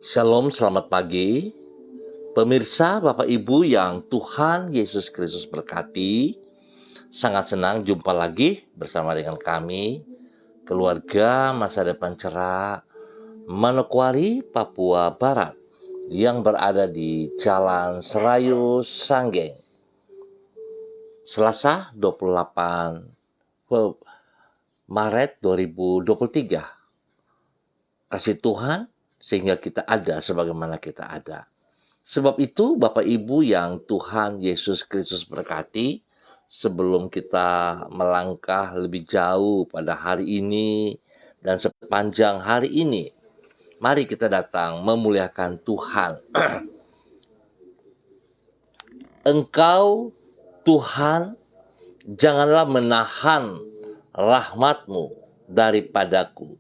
Shalom, selamat pagi. Pemirsa, Bapak Ibu yang Tuhan Yesus Kristus berkati, sangat senang jumpa lagi bersama dengan kami, keluarga masa depan cerah Manokwari, Papua Barat, yang berada di Jalan Serayu Sanggeng. Selasa 28 Maret 2023. Kasih Tuhan sehingga kita ada sebagaimana kita ada. Sebab itu, Bapak Ibu yang Tuhan Yesus Kristus berkati, sebelum kita melangkah lebih jauh pada hari ini dan sepanjang hari ini, mari kita datang memuliakan Tuhan. Engkau, Tuhan, janganlah menahan rahmat-Mu daripadaku.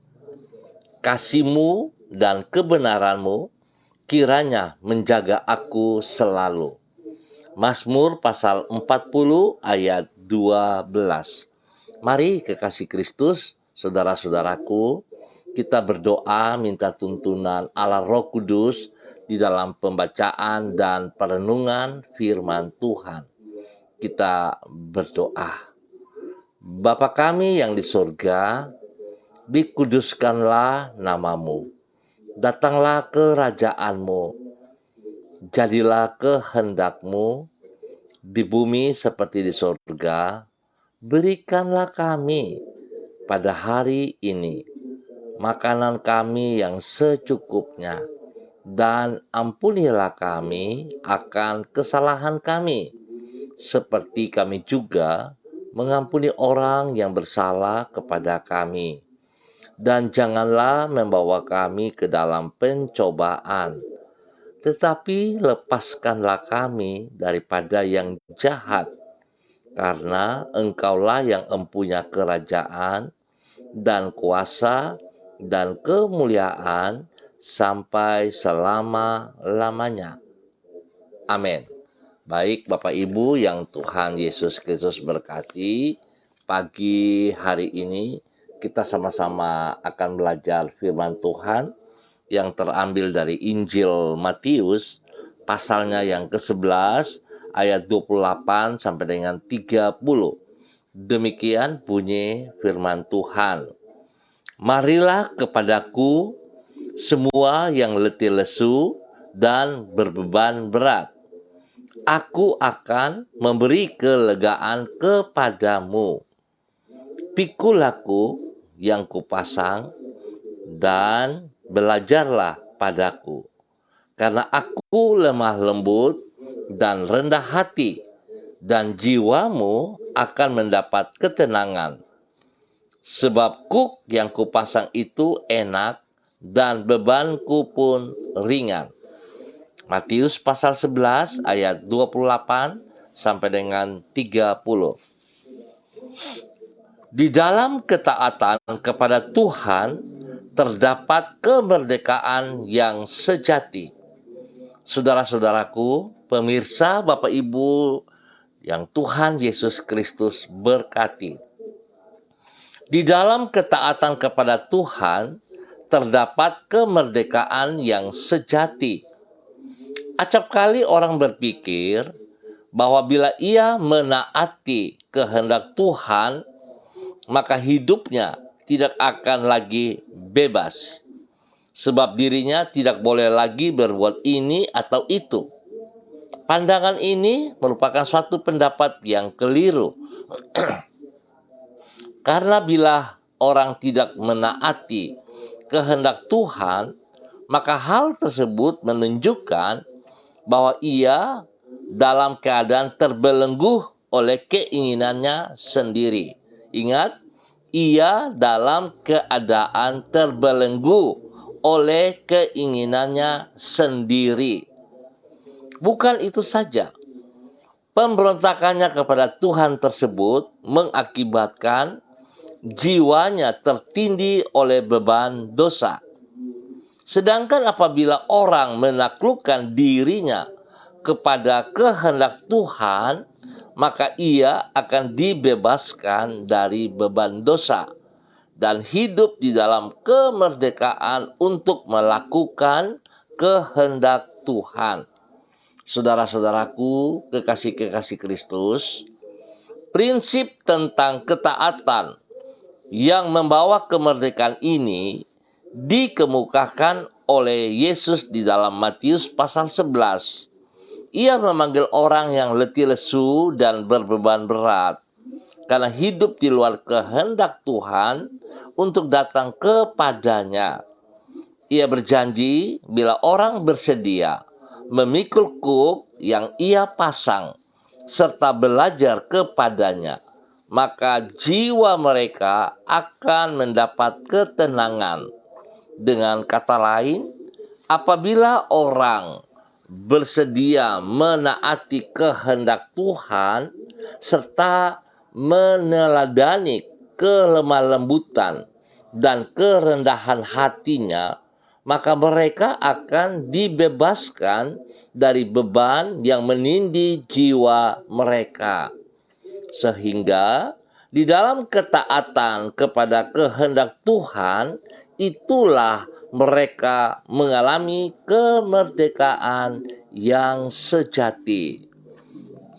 Kasih-Mu dan kebenaran-Mu kiranya menjaga aku selalu. Mazmur pasal 40 ayat 12. Mari kekasih Kristus, saudara-saudaraku, kita berdoa minta tuntunan Allah Roh Kudus di dalam pembacaan dan perenungan firman Tuhan. Kita berdoa. Bapa kami yang di surga, dikuduskanlah nama-Mu. Datanglah kerajaan-Mu. Jadilah kehendak-Mu di bumi seperti di surga. Berikanlah kami pada hari ini makanan kami yang secukupnya, dan ampunilah kami akan kesalahan kami, seperti kami juga mengampuni orang yang bersalah kepada kami. Dan janganlah membawa kami ke dalam pencobaan, tetapi lepaskanlah kami daripada yang jahat, karena Engkaulah yang empunya kerajaan dan kuasa dan kemuliaan sampai selama-lamanya. Amin. Baik Bapak Ibu yang Tuhan Yesus Kristus berkati, pagi hari ini kita sama-sama akan belajar firman Tuhan yang terambil dari Injil Matius, pasalnya yang ke-11, ayat 28 sampai dengan 30. Demikian bunyi firman Tuhan. Marilah kepadaku semua yang letih lesu dan berbeban berat. Aku akan memberi kelegaan kepadamu. Pikulah yang kupasang dan belajarlah padaku, karena aku lemah lembut dan rendah hati, dan jiwamu akan mendapat ketenangan. Sebab kuk yang kupasang itu enak dan bebanku pun ringan. Matius pasal 11 ayat 28 sampai dengan 30. Di dalam ketaatan kepada Tuhan terdapat kemerdekaan yang sejati. Saudara-saudaraku, pemirsa, Bapak Ibu yang Tuhan Yesus Kristus berkati. Di dalam ketaatan kepada Tuhan terdapat kemerdekaan yang sejati. Acap kali orang berpikir bahwa bila ia menaati kehendak Tuhan, maka hidupnya tidak akan lagi bebas. Sebab dirinya tidak boleh lagi berbuat ini atau itu. Pandangan ini merupakan suatu pendapat yang keliru. Karena bila orang tidak menaati kehendak Tuhan, maka hal tersebut menunjukkan bahwa ia dalam keadaan terbelenggu oleh keinginannya sendiri. Ingat, ia dalam keadaan terbelenggu oleh keinginannya sendiri. Bukan itu saja, pemberontakannya kepada Tuhan tersebut mengakibatkan jiwanya tertindih oleh beban dosa. Sedangkan apabila orang menaklukkan dirinya kepada kehendak Tuhan, maka ia akan dibebaskan dari beban dosa dan hidup di dalam kemerdekaan untuk melakukan kehendak Tuhan. Saudara-saudaraku, kekasih-kekasih Kristus, prinsip tentang ketaatan yang membawa kemerdekaan ini dikemukakan oleh Yesus di dalam Matius pasal 11. Ia memanggil orang yang letih lesu dan berbeban berat karena hidup di luar kehendak Tuhan untuk datang kepadanya. Ia berjanji bila orang bersedia memikul kuk yang ia pasang serta belajar kepadanya, maka jiwa mereka akan mendapat ketenangan. Dengan kata lain, apabila orang bersedia menaati kehendak Tuhan serta meneladani kelemah lembutan dan kerendahan hatinya, maka mereka akan dibebaskan dari beban yang menindih jiwa mereka. Sehingga di dalam ketaatan kepada kehendak Tuhan, itulah mereka mengalami kemerdekaan yang sejati.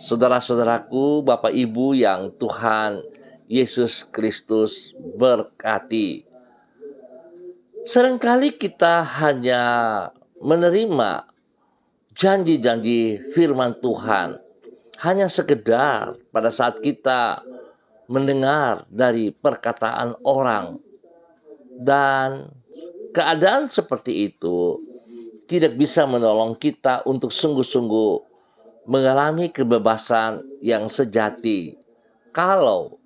Saudara-saudaraku, Bapak Ibu yang Tuhan Yesus Kristus berkati. Seringkali kita hanya menerima janji-janji firman Tuhan hanya sekedar pada saat kita mendengar dari perkataan orang. Dan keadaan seperti itu tidak bisa menolong kita untuk sungguh-sungguh mengalami kebebasan yang sejati kalau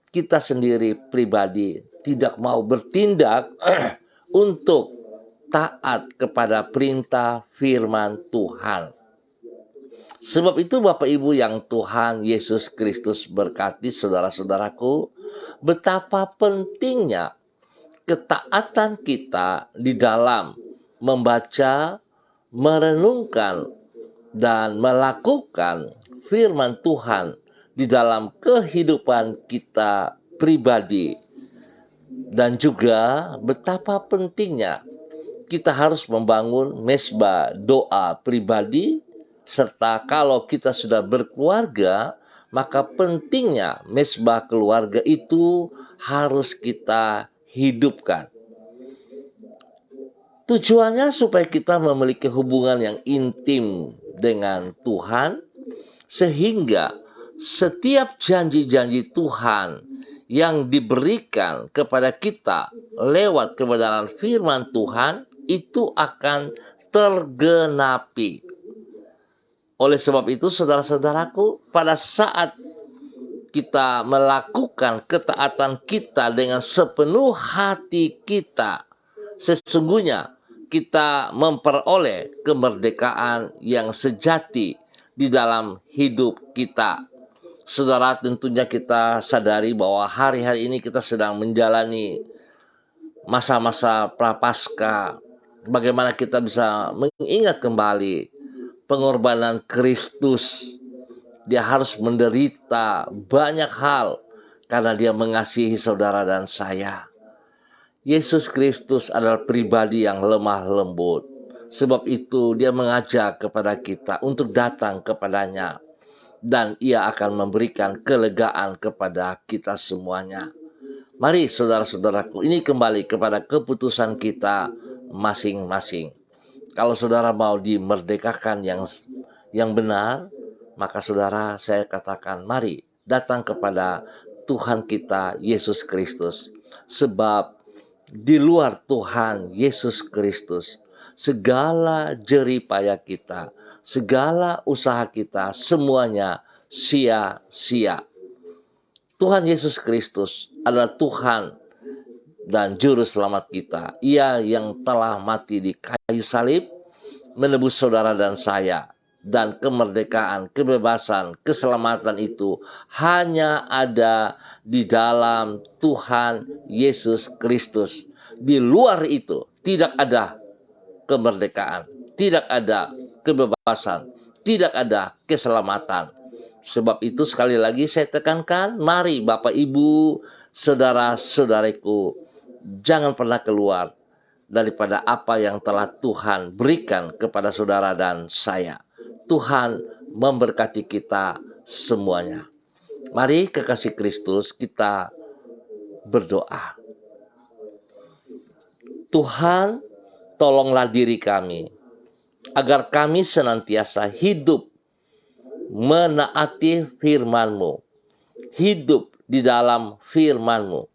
kita sendiri pribadi tidak mau bertindak untuk taat kepada perintah firman Tuhan. Sebab itu Bapak Ibu yang Tuhan Yesus Kristus berkati, saudara-saudaraku, betapa pentingnya ketaatan kita di dalam membaca, merenungkan, dan melakukan firman Tuhan di dalam kehidupan kita pribadi. Dan juga betapa pentingnya kita harus membangun mezbah doa pribadi, serta kalau kita sudah berkeluarga, maka pentingnya mezbah keluarga itu harus kita hidupkan. Tujuannya supaya kita memiliki hubungan yang intim dengan Tuhan, sehingga setiap janji-janji Tuhan yang diberikan kepada kita lewat kebenaran firman Tuhan itu akan tergenapi. Oleh sebab itu, saudara-saudaraku, pada saat kita melakukan ketaatan kita dengan sepenuh hati kita, sesungguhnya kita memperoleh kemerdekaan yang sejati di dalam hidup kita. Saudara, tentunya kita sadari bahwa hari-hari ini kita sedang menjalani masa-masa prapaskah. Bagaimana kita bisa mengingat kembali pengorbanan Kristus. Dia harus menderita banyak hal karena dia mengasihi saudara dan saya. Yesus Kristus adalah pribadi yang lemah lembut. Sebab itu dia mengajak kepada kita untuk datang kepadanya. Dan ia akan memberikan kelegaan kepada kita semuanya. Mari saudara-saudaraku, ini kembali kepada keputusan kita masing-masing. Kalau saudara mau dimerdekakan yang benar, maka saudara, saya katakan mari datang kepada Tuhan kita Yesus Kristus. Sebab di luar Tuhan Yesus Kristus, segala jerih payah kita, segala usaha kita, semuanya sia-sia. Tuhan Yesus Kristus adalah Tuhan dan Juru Selamat kita. Ia yang telah mati di kayu salib, menebus saudara dan saya. Dan kemerdekaan, kebebasan, keselamatan itu hanya ada di dalam Tuhan Yesus Kristus. Di luar itu tidak ada kemerdekaan, tidak ada kebebasan, tidak ada keselamatan. Sebab itu sekali lagi saya tekankan, mari Bapak Ibu, saudara-saudariku, jangan pernah keluar daripada apa yang telah Tuhan berikan kepada saudara dan saya. Tuhan memberkati kita semuanya. Mari kekasih Kristus kita berdoa. Tuhan, tolonglah diri kami, agar kami senantiasa hidup menaati firman-Mu, hidup di dalam firman-Mu.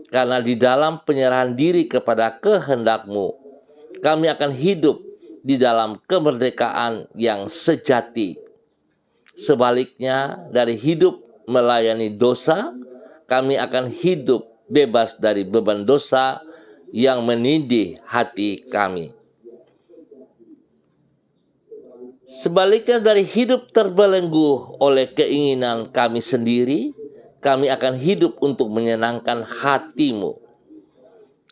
Karena di dalam penyerahan diri kepada kehendak-Mu, kami akan hidup di dalam kemerdekaan yang sejati. Sebaliknya, dari hidup melayani dosa, kami akan hidup bebas dari beban dosa yang menindih hati kami. Sebaliknya, dari hidup terbelenggu oleh keinginan kami sendiri, kami akan hidup untuk menyenangkan hati-Mu.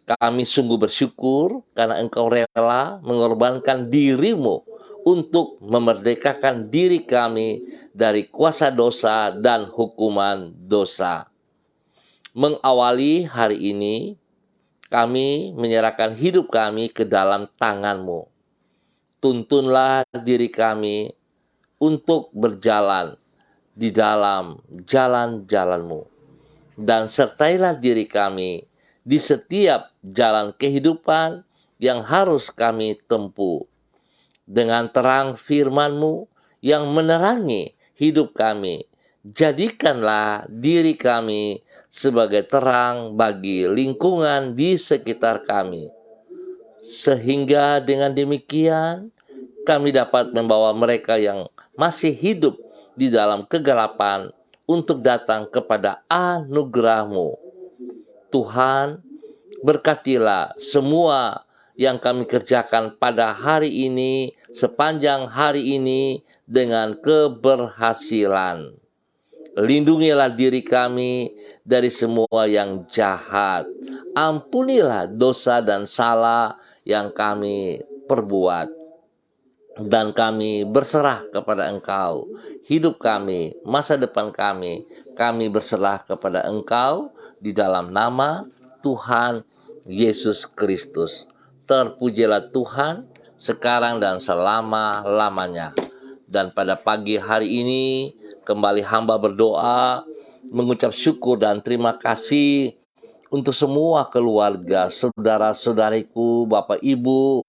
Kami sungguh bersyukur karena Engkau rela mengorbankan diri-Mu untuk memerdekakan diri kami dari kuasa dosa dan hukuman dosa. Mengawali hari ini, kami menyerahkan hidup kami ke dalam tangan-Mu. Tuntunlah diri kami untuk berjalan di dalam jalan-jalan-Mu. Dan sertailah diri kami di setiap jalan kehidupan yang harus kami tempuh. Dengan terang firman-Mu yang menerangi hidup kami, jadikanlah diri kami sebagai terang bagi lingkungan di sekitar kami. Sehingga dengan demikian kami dapat membawa mereka yang masih hidup di dalam kegelapan untuk datang kepada anugerah-Mu. Tuhan, berkatilah semua yang kami kerjakan pada hari ini, sepanjang hari ini dengan keberhasilan. Lindungilah diri kami dari semua yang jahat. Ampunilah dosa dan salah yang kami perbuat. Dan kami berserah kepada Engkau. Hidup kami, masa depan kami berserah kepada Engkau di dalam nama Tuhan Yesus Kristus. Terpujilah Tuhan sekarang dan selama-lamanya. Dan pada pagi hari ini kembali hamba berdoa, mengucap syukur dan terima kasih untuk semua keluarga, saudara-saudariku, Bapak Ibu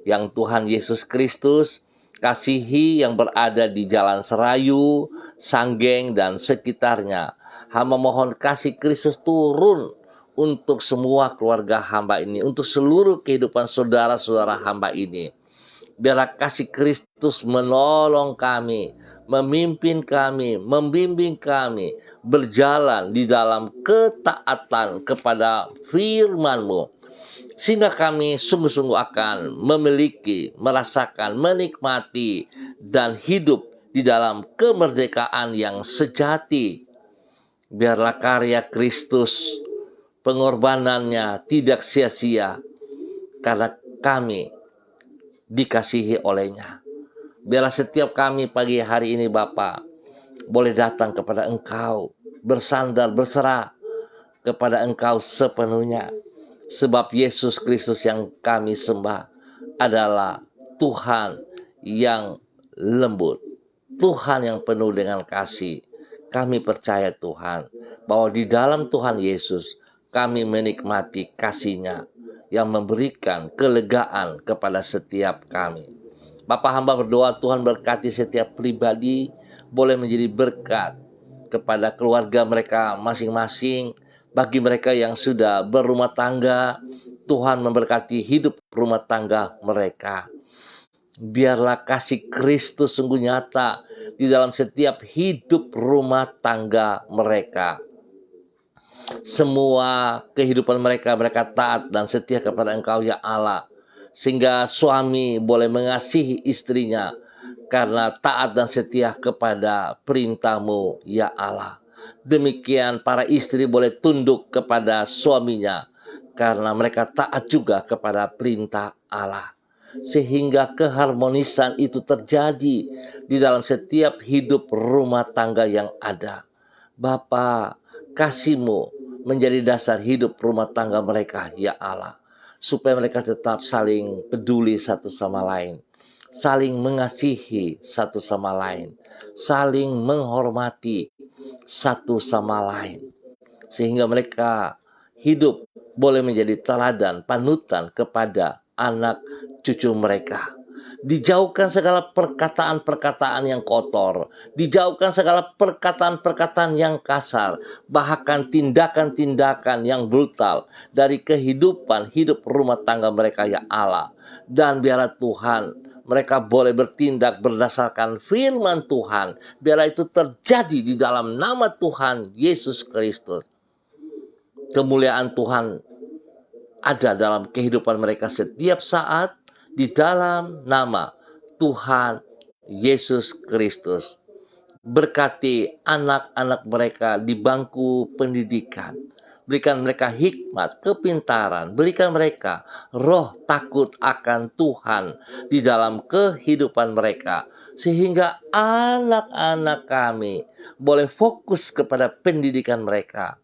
yang Tuhan Yesus Kristus kasihi yang berada di Jalan Serayu, Sanggeng, dan sekitarnya. Hamba mohon kasih Kristus turun untuk semua keluarga hamba ini, untuk seluruh kehidupan saudara-saudara hamba ini. Biarlah kasih Kristus menolong kami, memimpin kami, membimbing kami, berjalan di dalam ketaatan kepada firman-Mu. Sehingga kami sungguh-sungguh akan memiliki, merasakan, menikmati, dan hidup di dalam kemerdekaan yang sejati. Biarlah karya Kristus, pengorbanannya tidak sia-sia, karena kami dikasihi olehnya. Biarlah setiap kami pagi hari ini Bapa boleh datang kepada Engkau, bersandar, berserah kepada Engkau sepenuhnya. Sebab Yesus Kristus yang kami sembah adalah Tuhan yang lembut, Tuhan yang penuh dengan kasih. Kami percaya Tuhan bahwa di dalam Tuhan Yesus kami menikmati kasih-Nya yang memberikan kelegaan kepada setiap kami. Bapa hamba berdoa Tuhan berkati setiap pribadi boleh menjadi berkat kepada keluarga mereka masing-masing. Bagi mereka yang sudah berumah tangga, Tuhan memberkati hidup rumah tangga mereka. Biarlah kasih Kristus sungguh nyata di dalam setiap hidup rumah tangga mereka. Semua kehidupan mereka taat dan setia kepada Engkau ya Allah. Sehingga suami boleh mengasihi istrinya karena taat dan setia kepada perintah-Mu ya Allah. Demikian para istri boleh tunduk kepada suaminya karena mereka taat juga kepada perintah Allah. Sehingga keharmonisan itu terjadi di dalam setiap hidup rumah tangga yang ada. Bapa, kasih-Mu menjadi dasar hidup rumah tangga mereka ya Allah. supaya mereka tetap saling peduli satu sama lain, saling mengasihi satu sama lain, saling menghormati satu sama lain, sehingga mereka hidup boleh menjadi teladan, panutan kepada anak cucu mereka. Dijauhkan segala perkataan-perkataan yang kotor, dijauhkan segala perkataan-perkataan yang kasar, bahkan tindakan-tindakan yang brutal dari kehidupan hidup rumah tangga mereka, ya Allah. Dan biarlah Tuhan, mereka boleh bertindak berdasarkan firman Tuhan. Biarlah itu terjadi di dalam nama Tuhan Yesus Kristus. Kemuliaan Tuhan ada dalam kehidupan mereka setiap saat di dalam nama Tuhan Yesus Kristus. Berkati anak-anak mereka di bangku pendidikan. Berikan mereka hikmat, kepintaran. Berikan mereka roh takut akan Tuhan di dalam kehidupan mereka. Sehingga anak-anak kami boleh fokus kepada pendidikan mereka.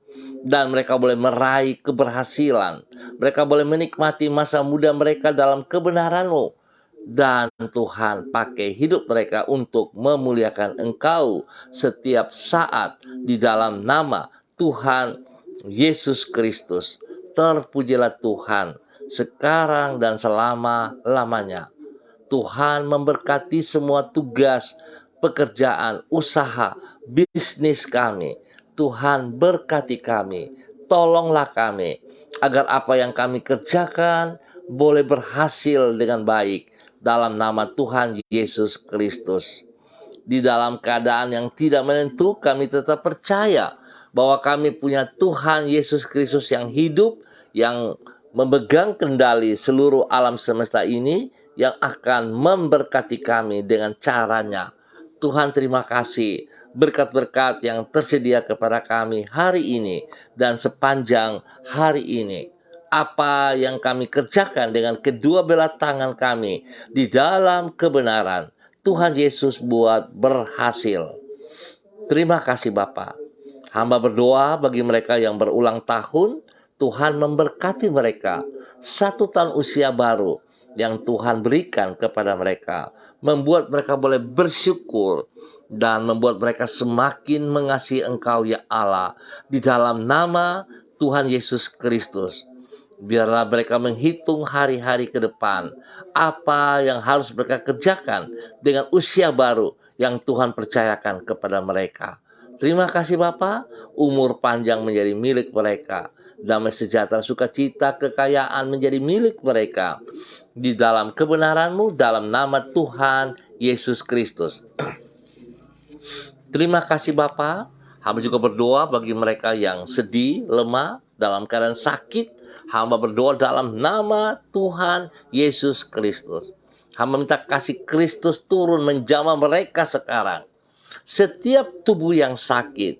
Dan mereka boleh meraih keberhasilan. Mereka boleh menikmati masa muda mereka dalam kebenaran-Mu. Dan Tuhan pakai hidup mereka untuk memuliakan Engkau setiap saat di dalam nama Tuhan Yesus Kristus. Terpujilah Tuhan sekarang dan selama-lamanya. Tuhan memberkati semua tugas, pekerjaan, usaha, bisnis kami. Tuhan berkati kami, tolonglah kami, agar apa yang kami kerjakan boleh berhasil dengan baik dalam nama Tuhan Yesus Kristus. Di dalam keadaan yang tidak menentu, kami tetap percaya bahwa kami punya Tuhan Yesus Kristus yang hidup, yang memegang kendali seluruh alam semesta ini, yang akan memberkati kami dengan caranya. Tuhan, terima kasih berkat-berkat yang tersedia kepada kami hari ini dan sepanjang hari ini. Apa yang kami kerjakan dengan kedua belah tangan kami di dalam kebenaran, Tuhan Yesus buat berhasil. Terima kasih Bapa. Hamba berdoa bagi mereka yang berulang tahun, Tuhan memberkati mereka. 1 tahun usia baru yang Tuhan berikan kepada mereka, membuat mereka boleh bersyukur dan membuat mereka semakin mengasihi Engkau, ya Allah, di dalam nama Tuhan Yesus Kristus. Biarlah mereka menghitung hari-hari ke depan, apa yang harus mereka kerjakan dengan usia baru yang Tuhan percayakan kepada mereka. Terima kasih Bapa, umur panjang menjadi milik mereka. Damai sejahtera, sukacita, kekayaan menjadi milik mereka. Di dalam kebenaran-Mu, dalam nama Tuhan Yesus Kristus. Terima kasih Bapa. Hamba juga berdoa bagi mereka yang sedih, lemah, dalam keadaan sakit. Hamba berdoa dalam nama Tuhan Yesus Kristus. Hamba minta kasih Kristus turun menjamah mereka sekarang. Setiap tubuh yang sakit,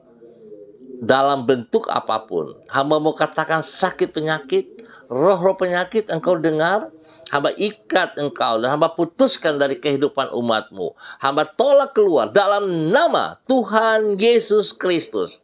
dalam bentuk apapun, hamba mau katakan sakit penyakit, roh-roh penyakit Engkau dengar, hamba ikat Engkau dan hamba putuskan dari kehidupan umat-Mu. Hamba tolak keluar dalam nama Tuhan Yesus Kristus.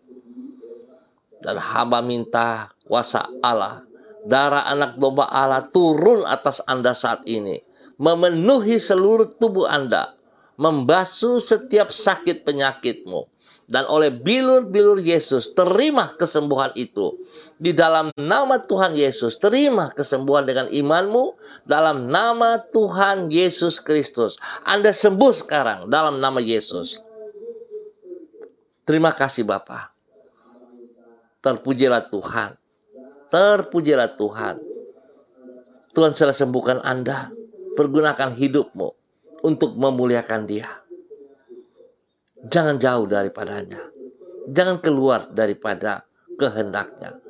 Dan hamba minta kuasa Allah, darah anak domba Allah turun atas Anda saat ini, memenuhi seluruh tubuh Anda, membasuh setiap sakit penyakitmu. Dan oleh bilur-bilur Yesus, terima kesembuhan itu. Di dalam nama Tuhan Yesus, terima kesembuhan dengan imanmu. Dalam nama Tuhan Yesus Kristus. Anda sembuh sekarang dalam nama Yesus. Terima kasih Bapa. Terpujilah Tuhan. Terpujilah Tuhan. Tuhan sudah sembuhkan Anda. Pergunakan hidupmu untuk memuliakan Dia. Jangan jauh daripadanya. Jangan keluar daripada kehendaknya.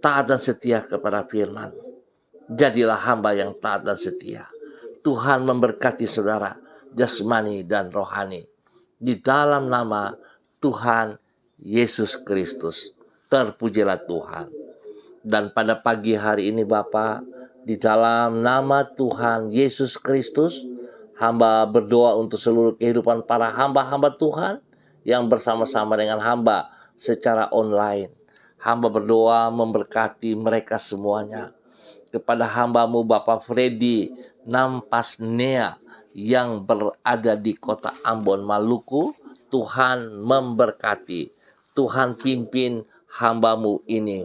Taat dan setia kepada firman. Jadilah hamba yang taat dan setia. Tuhan memberkati saudara jasmani dan rohani. Di dalam nama Tuhan Yesus Kristus. Terpujilah Tuhan. Dan pada pagi hari ini Bapa, di dalam nama Tuhan Yesus Kristus, hamba berdoa untuk seluruh kehidupan para hamba-hamba Tuhan yang bersama-sama dengan hamba secara online. Hamba berdoa memberkati mereka semuanya. kepada hamba-Mu Bapak Freddy Nampasnea yang berada di kota Ambon, Maluku. Tuhan memberkati. Tuhan pimpin hamba-Mu ini,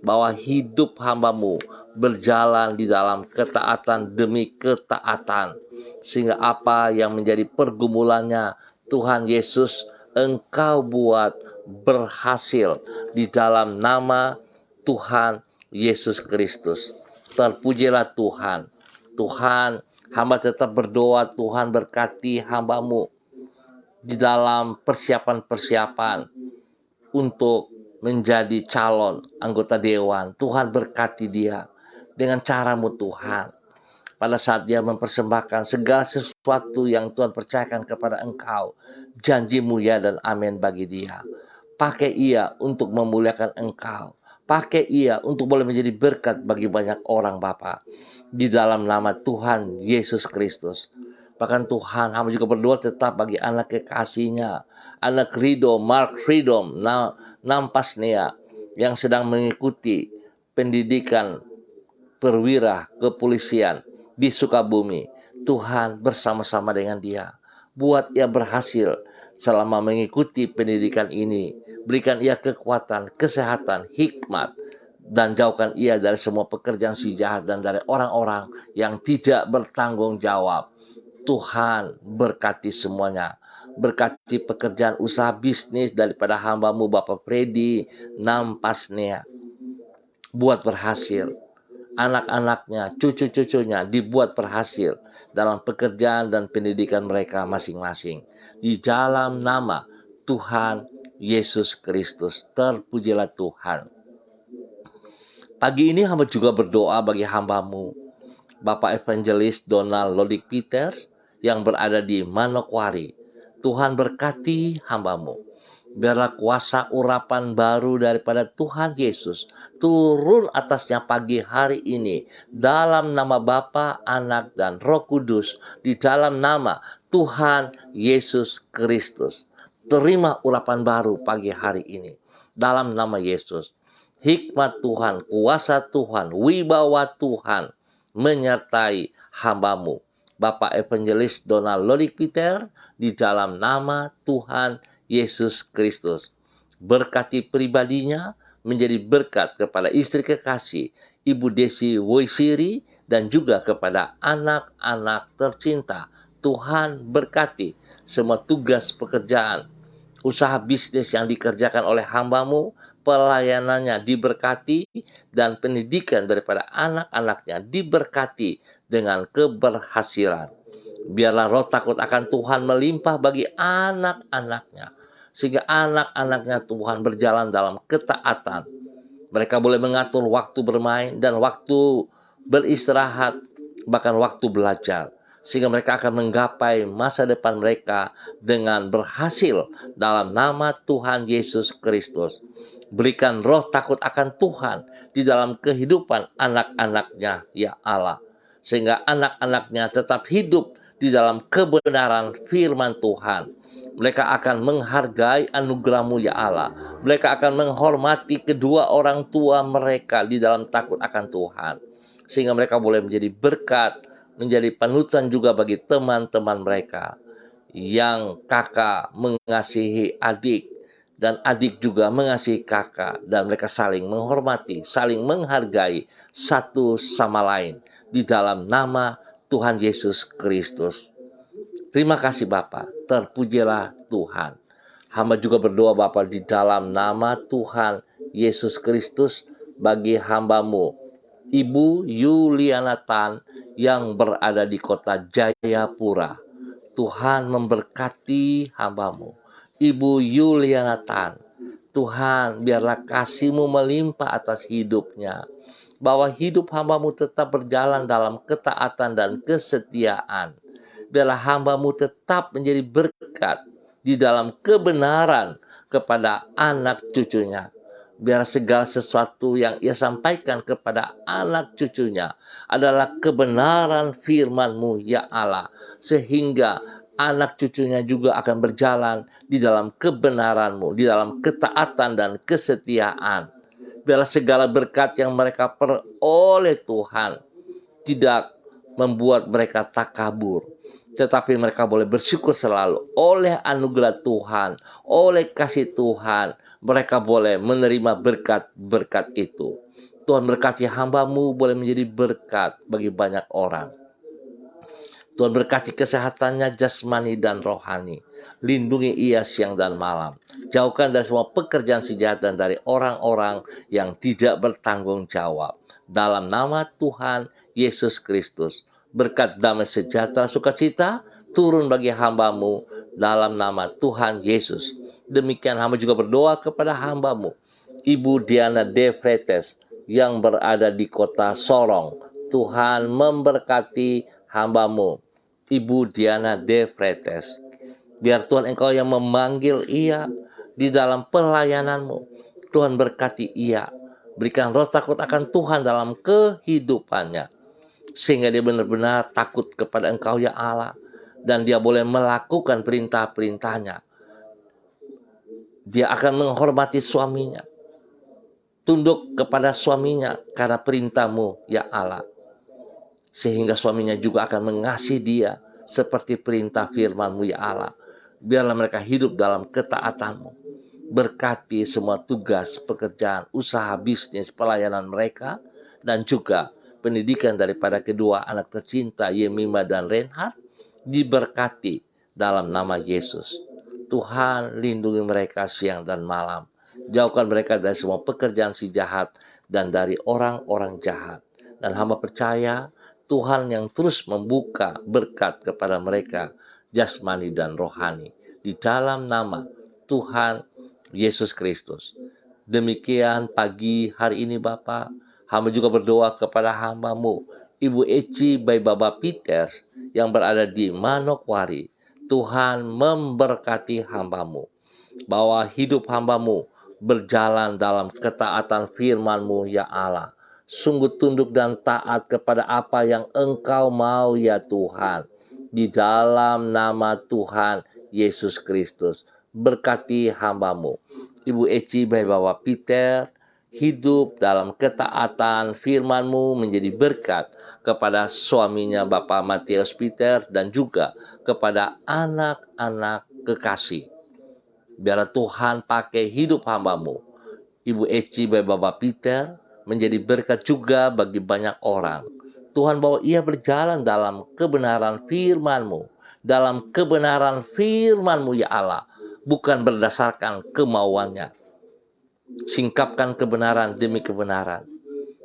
bahwa hidup hamba-Mu berjalan di dalam ketaatan demi ketaatan, sehingga apa yang menjadi pergumulannya, Tuhan Yesus, Engkau buat berhasil di dalam nama Tuhan Yesus Kristus. Terpujilah Tuhan. Tuhan, hamba tetap berdoa, Tuhan berkati hamba-Mu di dalam persiapan-persiapan untuk menjadi calon anggota dewan. Tuhan berkati dia dengan cara-Mu Tuhan. Pada saat dia mempersembahkan segala sesuatu yang Tuhan percayakan kepada Engkau, janji-Mu ya dan amin bagi dia. Pakai ia untuk memuliakan Engkau. Pakai ia untuk boleh menjadi berkat bagi banyak orang Bapa. Di dalam nama Tuhan Yesus Kristus. Bahkan Tuhan, hamba juga berdoa tetap bagi anak kekasihnya, anak Rido, Mark Freedom, Nampasnea, yang sedang mengikuti pendidikan perwira kepolisian di Sukabumi. Tuhan bersama-sama dengan dia. Buat ia berhasil selama mengikuti pendidikan ini. Berikan ia kekuatan, kesehatan, hikmat, dan jauhkan ia dari semua pekerjaan si jahat dan dari orang-orang yang tidak bertanggung jawab. Tuhan berkati semuanya. Berkati pekerjaan usaha bisnis daripada hamba-Mu Bapak Freddy Nampasnea. Buat berhasil. Anak-anaknya, cucu-cucunya dibuat berhasil dalam pekerjaan dan pendidikan mereka masing-masing. Di dalam nama Tuhan Yesus Kristus. Terpujilah Tuhan. Pagi ini hamba juga berdoa bagi hamba-Mu Bapak Evangelis Donald Lodik Peters yang berada di Manokwari. Tuhan berkati hamba-Mu. Biarlah kuasa urapan baru daripada Tuhan Yesus turun atasnya pagi hari ini. Dalam nama Bapa, Anak, dan Roh Kudus. Di dalam nama Tuhan Yesus Kristus. Terima urapan baru pagi hari ini. Dalam nama Yesus. Hikmat Tuhan, kuasa Tuhan, wibawa Tuhan menyertai hamba-Mu Bapak Evangelis Donald Lodik Peter di dalam nama Tuhan Yesus Kristus. Berkati pribadinya, menjadi berkat kepada istri kekasih Ibu Desi Woisiri dan juga kepada anak-anak tercinta. Tuhan berkati semua tugas pekerjaan, usaha bisnis yang dikerjakan oleh hamba-Mu, pelayanannya diberkati, dan pendidikan daripada anak-anaknya diberkati dengan keberhasilan. Biarlah roh takut akan Tuhan melimpah bagi anak-anaknya, sehingga anak-anaknya Tuhan berjalan dalam ketaatan. Mereka boleh mengatur waktu bermain dan waktu beristirahat, bahkan waktu belajar, sehingga mereka akan menggapai masa depan mereka dengan berhasil dalam nama Tuhan Yesus Kristus. Berikan roh takut akan Tuhan di dalam kehidupan anak-anaknya, ya Allah, sehingga anak-anaknya tetap hidup di dalam kebenaran firman Tuhan. Mereka akan menghargai anugerah-Mu, ya Allah. Mereka akan menghormati kedua orang tua mereka di dalam takut akan Tuhan, sehingga mereka boleh menjadi berkat, menjadi panutan juga bagi teman-teman mereka. Yang kakak mengasihi adik, dan adik juga mengasihi kakak, dan mereka saling menghormati, saling menghargai satu sama lain di dalam nama Tuhan Yesus Kristus. Terima kasih Bapa, terpujilah Tuhan. Hamba juga berdoa Bapa di dalam nama Tuhan Yesus Kristus bagi hamba-Mu Ibu Yuliana Tan yang berada di kota Jayapura. Tuhan memberkati hamba-Mu Ibu Yuliana Tan. Tuhan, biarlah kasih-Mu melimpah atas hidupnya, bahwa hidup hamba-Mu tetap berjalan dalam ketaatan dan kesetiaan. Biarlah hamba-Mu tetap menjadi berkat di dalam kebenaran kepada anak cucunya. Biar segala sesuatu yang ia sampaikan kepada anak cucunya adalah kebenaran firman-Mu, ya Allah, sehingga anak cucunya juga akan berjalan di dalam kebenaran-Mu, di dalam ketaatan dan kesetiaan. Biarlah segala berkat yang mereka peroleh Tuhan tidak membuat mereka takabur, tetapi mereka boleh bersyukur selalu oleh anugerah Tuhan, oleh kasih Tuhan. Mereka boleh menerima berkat-berkat itu. Tuhan berkati hamba-Mu boleh menjadi berkat bagi banyak orang. Tuhan berkati kesehatannya jasmani dan rohani. Lindungi ia siang dan malam. Jauhkan dari semua pekerjaan si jahat dan dari orang-orang yang tidak bertanggung jawab. Dalam nama Tuhan Yesus Kristus. Berkat damai sejahtera sukacita turun bagi hamba-Mu dalam nama Tuhan Yesus. Demikian hamba juga berdoa kepada hamba-Mu, Ibu Diana De Fretes yang berada di kota Sorong. Tuhan memberkati hamba-Mu, Ibu Diana De Fretes. Biar Tuhan Engkau yang memanggil ia di dalam pelayanan-Mu. Tuhan berkati ia. Berikan roh takut akan Tuhan dalam kehidupannya. Sehingga dia benar-benar takut kepada Engkau ya Allah. Dan dia boleh melakukan perintah-perintahnya. Dia akan menghormati suaminya. Tunduk kepada suaminya karena perintah-Mu ya Allah. Sehingga suaminya juga akan mengasihi dia seperti perintah firman-Mu ya Allah. Biarlah mereka hidup dalam ketaatan-Mu. Berkati semua tugas, pekerjaan, usaha, bisnis, pelayanan mereka. Dan juga pendidikan daripada kedua anak tercinta Yemima dan Reinhard. Diberkati dalam nama Yesus. Tuhan lindungi mereka siang dan malam. Jauhkan mereka dari semua pekerjaan si jahat dan dari orang-orang jahat. Dan hamba percaya Tuhan yang terus membuka berkat kepada mereka jasmani dan rohani. Di dalam nama Tuhan Yesus Kristus. Demikian pagi hari ini Bapak. Hamba juga berdoa kepada hamba-Mu, Ibu Eci by Baba Peter yang berada di Manokwari. Tuhan memberkati hamba-Mu. Bahwa hidup hamba-Mu berjalan dalam ketaatan firman-Mu ya Allah. Sungguh tunduk dan taat kepada apa yang Engkau mau ya Tuhan. Di dalam nama Tuhan Yesus Kristus. Berkati hamba-Mu, Ibu Eci by Baba Peter, hidup dalam ketaatan firman-Mu menjadi berkat kepada suaminya Bapak Matius Peter dan juga kepada anak-anak kekasih. Biarlah Tuhan pakai hidup hamba-Mu, Ibu Eci by Baba Peter, menjadi berkat juga bagi banyak orang. Tuhan bawa ia berjalan dalam kebenaran firman-Mu. Dalam kebenaran firman-Mu ya Allah. Bukan berdasarkan kemauannya. Singkapkan kebenaran demi kebenaran.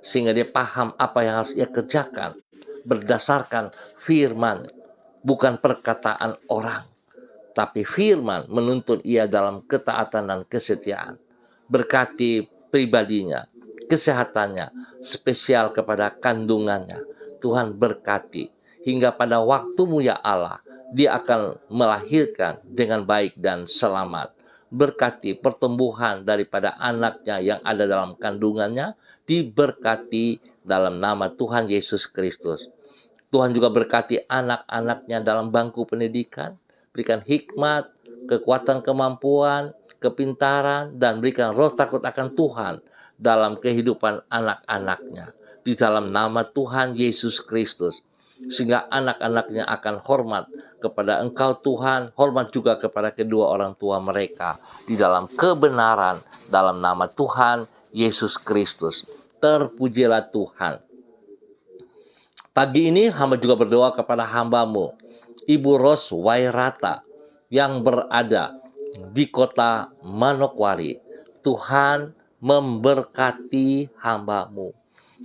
Sehingga dia paham apa yang harus ia kerjakan. Berdasarkan firman. Bukan perkataan orang. Tapi firman menuntun ia dalam ketaatan dan kesetiaan. Berkati pribadinya. Kesehatannya. Spesial kepada kandungannya. Tuhan berkati. Hingga pada waktu-Mu ya Allah. Dia akan melahirkan dengan baik dan selamat. Berkati pertumbuhan daripada anaknya yang ada dalam kandungannya. Diberkati dalam nama Tuhan Yesus Kristus. Tuhan juga berkati anak-anaknya dalam bangku pendidikan. Berikan hikmat, kekuatan kemampuan, kepintaran, dan berikan roh takut akan Tuhan dalam kehidupan anak-anaknya. Di dalam nama Tuhan Yesus Kristus. Sehingga anak-anaknya akan hormat kepada Engkau Tuhan, hormat juga kepada kedua orang tua mereka di dalam kebenaran dalam nama Tuhan Yesus Kristus. Terpujilah Tuhan. Pagi ini hamba juga berdoa kepada hamba-Mu, Ibu Ros Wairata yang berada di kota Manokwari. Tuhan memberkati hamba-Mu,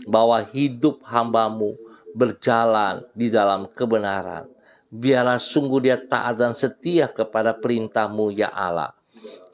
bahwa hidup hamba-Mu berjalan di dalam kebenaran. Biarlah sungguh dia taat dan setia kepada perintah-Mu ya Allah.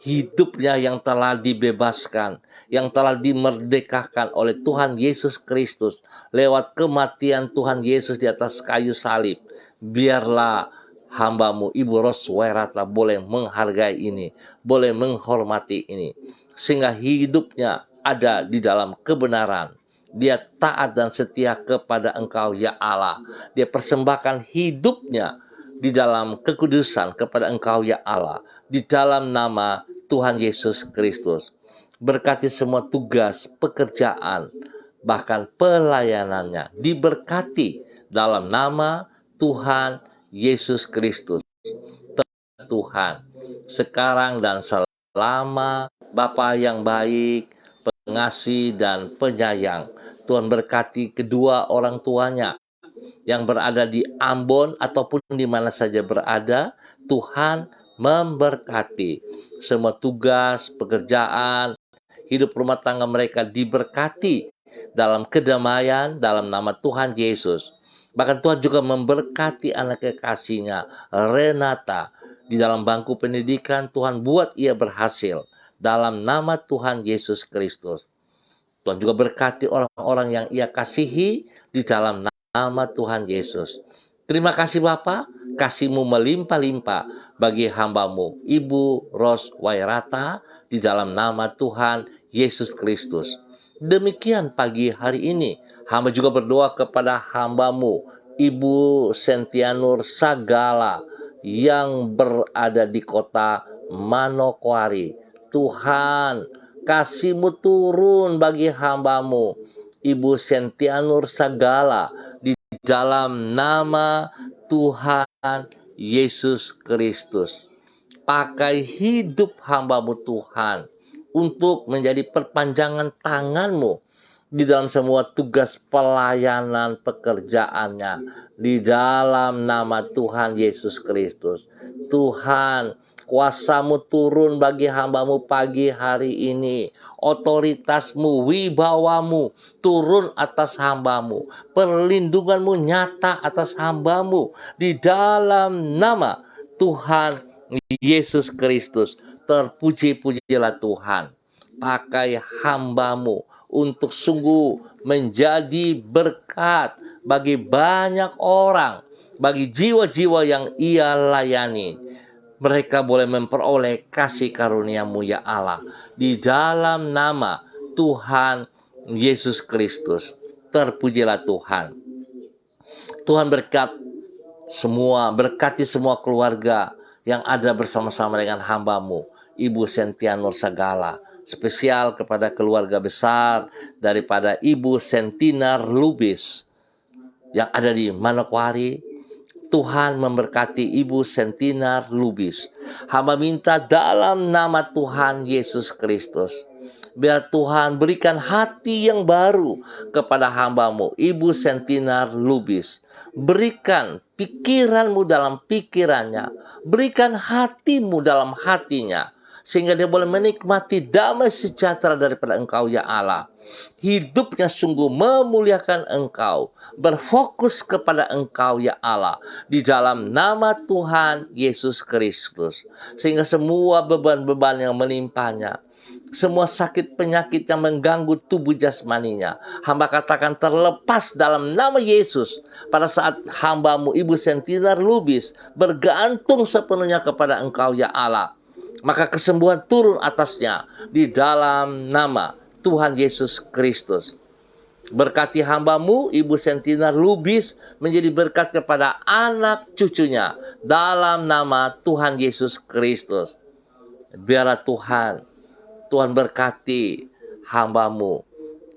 Hidupnya yang telah dibebaskan, yang telah dimerdekakan oleh Tuhan Yesus Kristus lewat kematian Tuhan Yesus di atas kayu salib. Biarlah hamba-Mu Ibu Ros Wairata boleh menghargai ini, boleh menghormati ini, sehingga hidupnya ada di dalam kebenaran. Dia taat dan setia kepada Engkau ya Allah. Dia persembahkan hidupnya di dalam kekudusan kepada Engkau ya Allah. Di dalam nama Tuhan Yesus Kristus. Berkati semua tugas, pekerjaan, bahkan pelayanannya. Diberkati dalam nama Tuhan Yesus Kristus. Tuhan, sekarang dan selama, Bapa yang baik, pengasih dan penyayang. Tuhan berkati kedua orang tuanya yang berada di Ambon ataupun di mana saja berada. Tuhan memberkati semua tugas, pekerjaan, hidup rumah tangga mereka diberkati dalam kedamaian dalam nama Tuhan Yesus. Bahkan Tuhan juga memberkati anak kekasihnya Renata di dalam bangku pendidikan. Tuhan buat ia berhasil dalam nama Tuhan Yesus Kristus. Tuhan juga berkati orang-orang yang ia kasihi di dalam nama Tuhan Yesus. Terima kasih Bapa, kasih-Mu melimpah-limpah bagi hamba-Mu Ibu Ros Wairata di dalam nama Tuhan Yesus Kristus. Demikian pagi hari ini, hamba juga berdoa kepada hamba-Mu Ibu Sentianur Sagala yang berada di kota Manokwari. Tuhan, kasih-Mu turun bagi hamba-Mu Ibu Sentianur Sagala di dalam nama Tuhan Yesus Kristus. Pakai hidup hamba-Mu Tuhan untuk menjadi perpanjangan tangan-Mu di dalam semua tugas pelayanan pekerjaannya di dalam nama Tuhan Yesus Kristus. Tuhan, kuasa-Mu turun bagi hamba-Mu pagi hari ini. Otoritas-Mu, wibawa-Mu turun atas hamba-Mu. Perlindungan-Mu nyata atas hamba-Mu di dalam nama Tuhan Yesus Kristus. Terpuji-pujilah Tuhan. Pakai hamba-Mu untuk sungguh menjadi berkat bagi banyak orang, bagi jiwa-jiwa yang ia layani. Mereka boleh memperoleh kasih karunia-Mu ya Allah di dalam nama Tuhan Yesus Kristus. Terpujilah Tuhan. Tuhan berkati semua keluarga yang ada bersama-sama dengan hamba-Mu Ibu Sentianur Sagala. Spesial kepada keluarga besar daripada Ibu Sentinar Lubis yang ada di Manokwari. Tuhan memberkati Ibu Sentinar Lubis. Hamba minta dalam nama Tuhan Yesus Kristus, biar Tuhan berikan hati yang baru kepada hamba-Mu Ibu Sentinar Lubis. Berikan pikiran-Mu dalam pikirannya, berikan hati-Mu dalam hatinya, sehingga dia boleh menikmati damai sejahtera daripada Engkau ya Allah. Hidupnya sungguh memuliakan Engkau, berfokus kepada Engkau ya Allah di dalam nama Tuhan Yesus Kristus. Sehingga semua beban-beban yang menimpanya, semua sakit penyakit yang mengganggu tubuh jasmaninya, hamba katakan terlepas dalam nama Yesus. Pada saat hamba-Mu Ibu Sentinar Lubis bergantung sepenuhnya kepada Engkau ya Allah, maka kesembuhan turun atasnya di dalam nama Tuhan Yesus Kristus. Berkati hamba-Mu Ibu Sentinar Lubis menjadi berkat kepada anak cucunya dalam nama Tuhan Yesus Kristus. Biarlah Tuhan berkati hamba-Mu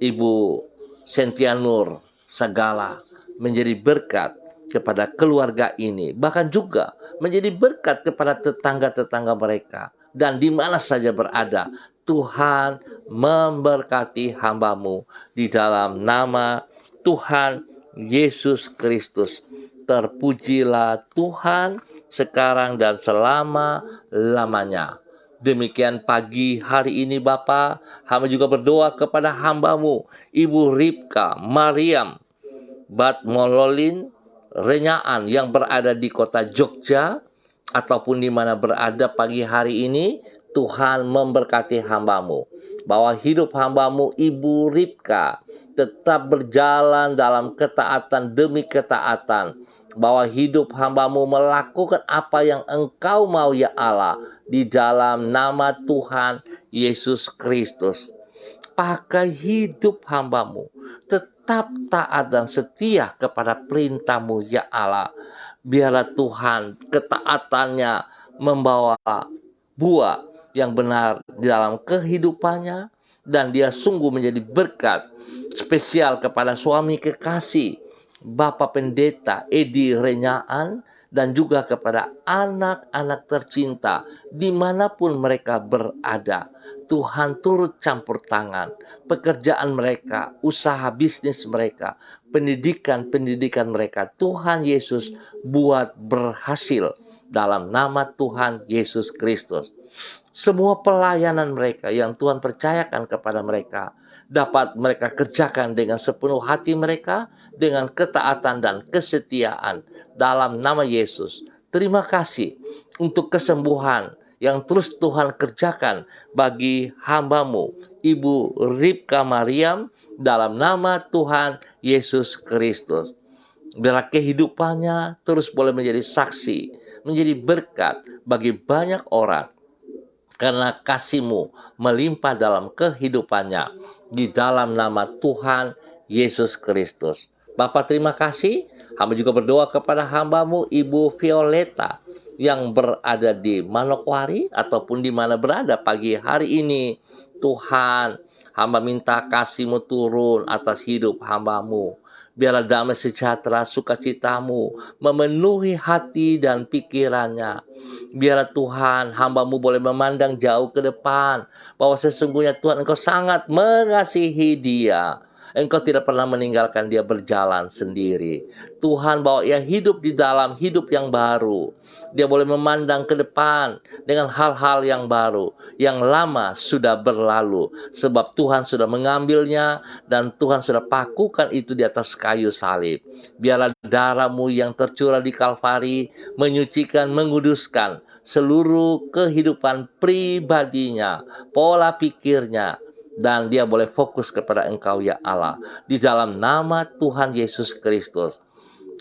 Ibu Sentianur Sagala menjadi berkat kepada keluarga ini, bahkan juga menjadi berkat kepada tetangga-tetangga mereka dan di mana saja berada. Tuhan memberkati hamba-Mu di dalam nama Tuhan Yesus Kristus. Terpujilah Tuhan sekarang dan selama-lamanya. Demikian pagi hari ini Bapa, hamba juga berdoa kepada hamba-Mu Ibu Ripka Mariam Batmololin Renyaan yang berada di kota Jogja ataupun di mana berada pagi hari ini. Tuhan memberkati hamba-Mu, bahwa hidup hamba-Mu Ibu Ripka tetap berjalan dalam ketaatan demi ketaatan, bahwa hidup hamba-Mu melakukan apa yang Engkau mau ya Allah di dalam nama Tuhan Yesus Kristus. Pakai hidup hamba-Mu tetap taat dan setia kepada perintah-Mu ya Allah. Biarlah Tuhan ketaatannya membawa buah yang benar di dalam kehidupannya, dan dia sungguh menjadi berkat spesial kepada suami kekasih Bapak Pendeta Edi Renyaan, dan juga kepada anak-anak tercinta dimanapun mereka berada. Tuhan turut campur tangan pekerjaan mereka, usaha bisnis mereka, pendidikan mereka. Tuhan Yesus buat berhasil dalam nama Tuhan Yesus Kristus. Semua pelayanan mereka yang Tuhan percayakan kepada mereka dapat mereka kerjakan dengan sepenuh hati mereka, dengan ketaatan dan kesetiaan dalam nama Yesus. Terima kasih untuk kesembuhan yang terus Tuhan kerjakan bagi hamba-Mu, Ibu Ribka Mariam, dalam nama Tuhan Yesus Kristus. Biarlah kehidupannya terus boleh menjadi saksi, menjadi berkat bagi banyak orang, karena kasih-Mu melimpah dalam kehidupannya, di dalam nama Tuhan Yesus Kristus. Bapa, terima kasih. Hamba juga berdoa kepada hamba-Mu Ibu Violeta yang berada di Manokwari ataupun di mana berada pagi hari ini. Tuhan, hamba minta kasih-Mu turun atas hidup hamba-Mu. Biarlah damai sejahtera sukacita-Mu memenuhi hati dan pikirannya. Biarlah Tuhan, hamba-Mu boleh memandang jauh ke depan, bahwa sesungguhnya Tuhan, Engkau sangat mengasihi dia. Engkau tidak pernah meninggalkan dia berjalan sendiri. Tuhan, bahwa ia hidup di dalam hidup yang baru. Dia boleh memandang ke depan dengan hal-hal yang baru. Yang lama sudah berlalu, sebab Tuhan sudah mengambilnya dan Tuhan sudah pakukan itu di atas kayu salib. Biarlah darah-Mu yang tercurah di Kalvari menyucikan, menguduskan seluruh kehidupan pribadinya, pola pikirnya, dan dia boleh fokus kepada Engkau ya Allah. Di dalam nama Tuhan Yesus Kristus,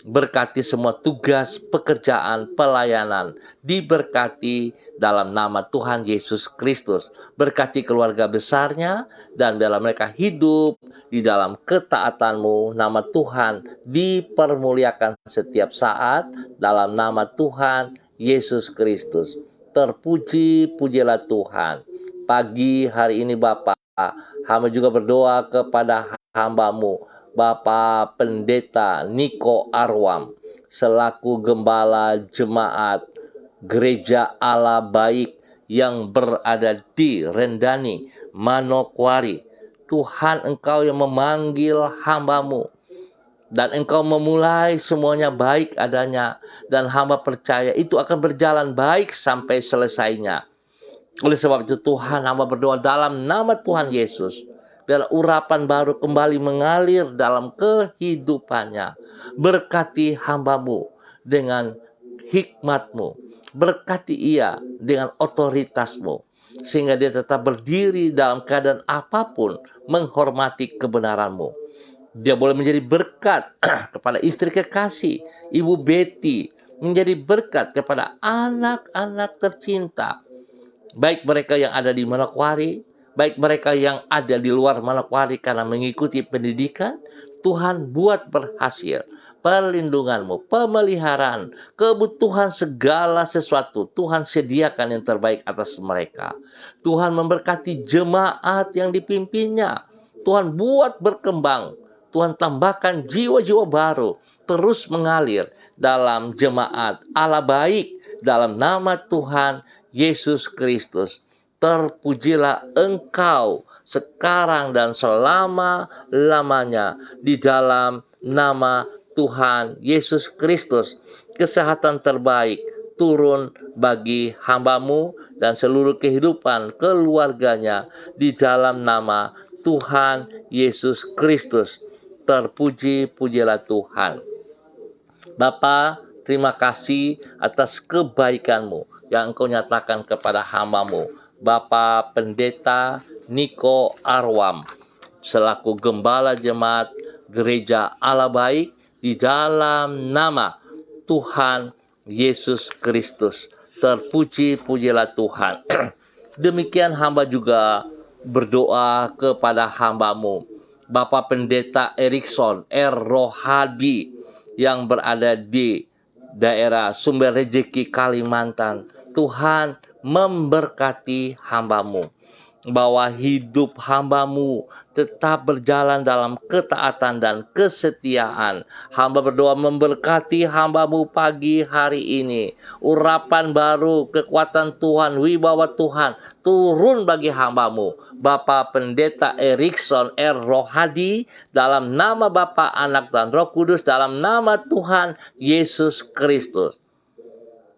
berkati semua tugas, pekerjaan, pelayanan, diberkati dalam nama Tuhan Yesus Kristus. Berkati keluarga besarnya, dan biarlah mereka hidup di dalam ketaatan-Mu. Nama Tuhan dipermuliakan setiap saat dalam nama Tuhan Yesus Kristus. Terpuji-pujilah Tuhan. Pagi hari ini Bapa, hamba juga berdoa kepada hamba-Mu Bapak Pendeta Niko Arwam selaku Gembala Jemaat Gereja Allah Baik yang berada di Rendani, Manokwari. Tuhan, Engkau yang memanggil hamba-Mu, dan Engkau memulai semuanya baik adanya, dan hamba percaya itu akan berjalan baik sampai selesainya. Oleh sebab itu Tuhan, hamba berdoa dalam nama Tuhan Yesus, biarlah urapan baru kembali mengalir dalam kehidupannya. Berkati hamba-Mu dengan hikmat-Mu, berkati ia dengan otoritas-Mu, sehingga dia tetap berdiri dalam keadaan apapun menghormati kebenaran-Mu. Dia boleh menjadi berkat kepada istri kekasih Ibu Betty, menjadi berkat kepada anak-anak tercinta, baik mereka yang ada di Manokwari, baik mereka yang ada di luar Manokwari karena mengikuti pendidikan. Tuhan buat berhasil. Perlindungan-Mu, pemeliharaan, kebutuhan segala sesuatu, Tuhan sediakan yang terbaik atas mereka. Tuhan memberkati jemaat yang dipimpinnya. Tuhan buat berkembang. Tuhan tambahkan jiwa-jiwa baru terus mengalir dalam jemaat Allah Baik dalam nama Tuhan Yesus Kristus. Terpujilah Engkau sekarang dan selama-lamanya di dalam nama Tuhan Yesus Kristus. Kesehatan terbaik turun bagi hamba-Mu dan seluruh kehidupan keluarganya di dalam nama Tuhan Yesus Kristus. Terpuji-pujilah Tuhan. Bapa, terima kasih atas kebaikan-Mu yang Engkau nyatakan kepada hamba-Mu, Bapak Pendeta Niko Arwam, selaku Gembala Jemaat Gereja Allah Baik, di dalam nama Tuhan Yesus Kristus. Terpuji-pujilah Tuhan. Demikian hamba juga berdoa kepada hamba-Mu, Bapak Pendeta Erikson R. Rohadi, yang berada di daerah Sumber Rejeki Kalimantan. Tuhan memberkati hamba-Mu. bahwa hidup hamba-Mu tetap berjalan dalam ketaatan dan kesetiaan. Hamba berdoa memberkati hamba-Mu pagi hari ini. Urapan baru, kekuatan Tuhan, wibawa Tuhan turun bagi hamba-Mu. Bapak Pendeta Erikson R. Rohadi, dalam nama Bapa, Anak, dan Roh Kudus, dalam nama Tuhan Yesus Kristus.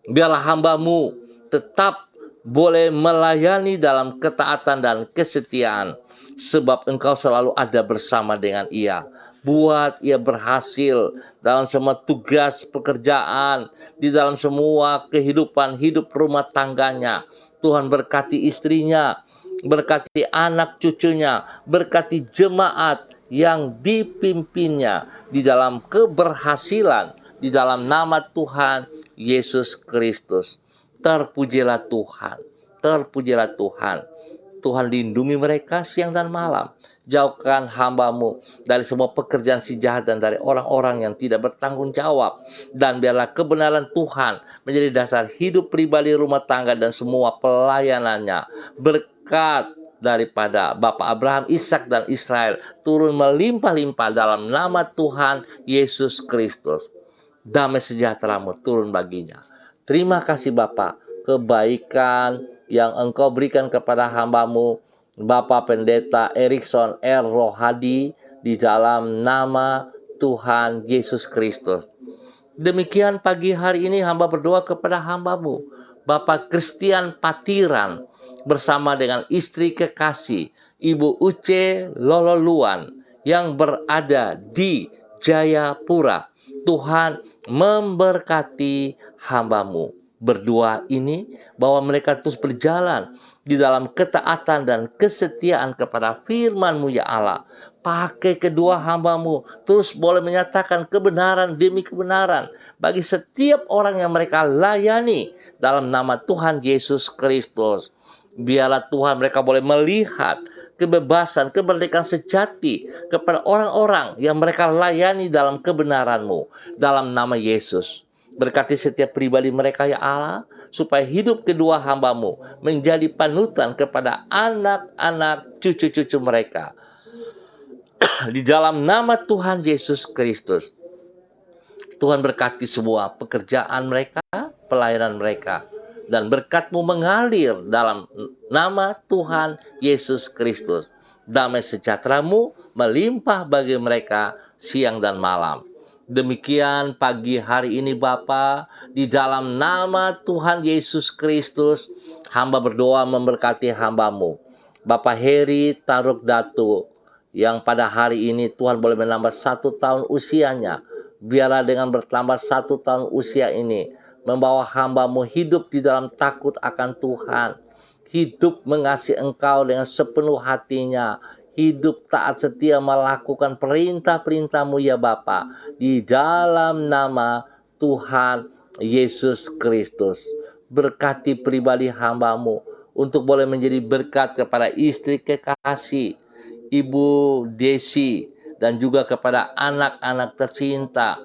Biarlah hamba-Mu tetap boleh melayani dalam ketaatan dan kesetiaan, sebab Engkau selalu ada bersama dengan ia. Buat ia berhasil dalam semua tugas pekerjaan, di dalam semua kehidupan hidup rumah tangganya. Tuhan berkati istrinya, berkati anak cucunya, berkati jemaat yang dipimpinnya di dalam keberhasilan, di dalam nama Tuhan Yesus Kristus. Terpujilah Tuhan, terpujilah Tuhan. Tuhan lindungi mereka siang dan malam. Jauhkan hamba-Mu dari semua pekerjaan si jahat dan dari orang-orang yang tidak bertanggung jawab. Dan biarlah kebenaran Tuhan menjadi dasar hidup pribadi, rumah tangga, dan semua pelayanannya. Berkat daripada Bapak Abraham, Ishak, dan Israel turun melimpah-limpah dalam nama Tuhan Yesus Kristus. Damai sejahtera-Mu turun baginya. Terima kasih Bapa, kebaikan yang Engkau berikan kepada hamba-Mu, Bapak Pendeta Erikson R. Rohadi, di dalam nama Tuhan Yesus Kristus. Demikian pagi hari ini hamba berdoa kepada hamba-Mu, Bapak Christian Patiran, bersama dengan istri kekasih, Ibu Uce Lololuan, yang berada di Jayapura. Tuhan memberkati hamba-Mu. Berdua ini bahwa mereka terus berjalan di dalam ketaatan dan kesetiaan kepada firman-Mu ya Allah. Pakai kedua hamba-Mu terus boleh menyatakan kebenaran demi kebenaran bagi setiap orang yang mereka layani dalam nama Tuhan Yesus Kristus. Biarlah Tuhan mereka boleh melihat kebebasan, kemerdekaan sejati kepada orang-orang yang mereka layani dalam kebenaran-Mu. Dalam nama Yesus. Berkati setiap pribadi mereka ya Allah, supaya hidup kedua hamba-Mu menjadi panutan kepada anak-anak cucu-cucu mereka. Di dalam nama Tuhan Yesus Kristus. Tuhan berkati semua pekerjaan mereka, pelayanan mereka. Dan berkat-Mu mengalir dalam nama Tuhan Yesus Kristus. Damai sejahtera-Mu melimpah bagi mereka siang dan malam. Demikian pagi hari ini Bapa, di dalam nama Tuhan Yesus Kristus, hamba berdoa memberkati hamba-Mu, Bapak Heri Taruk Datu, yang pada hari ini Tuhan boleh menambah 1 tahun usianya. Biarlah dengan bertambah 1 tahun usia ini, membawa hamba-Mu hidup di dalam takut akan Tuhan, hidup mengasihi Engkau dengan sepenuh hatinya, hidup taat setia melakukan perintah-perintah-Mu ya Bapa, di dalam nama Tuhan Yesus Kristus. Berkati pribadi hamba-Mu untuk boleh menjadi berkat kepada istri kekasih, Ibu Desi, dan juga kepada anak-anak tercinta,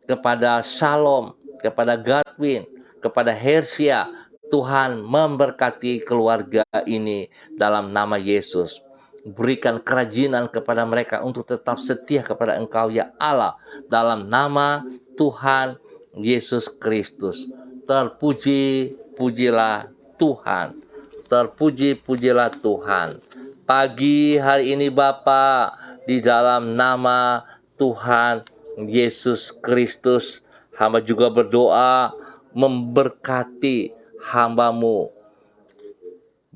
kepada Shalom, kepada Godwin, kepada Hersia. Tuhan memberkati keluarga ini dalam nama Yesus. Berikan kerajinan kepada mereka untuk tetap setia kepada Engkau ya Allah, dalam nama Tuhan Yesus Kristus. Terpuji, pujilah Tuhan. Terpuji, pujilah Tuhan. Pagi hari ini Bapa, di dalam nama Tuhan Yesus Kristus, hamba juga berdoa memberkati hamba-Mu,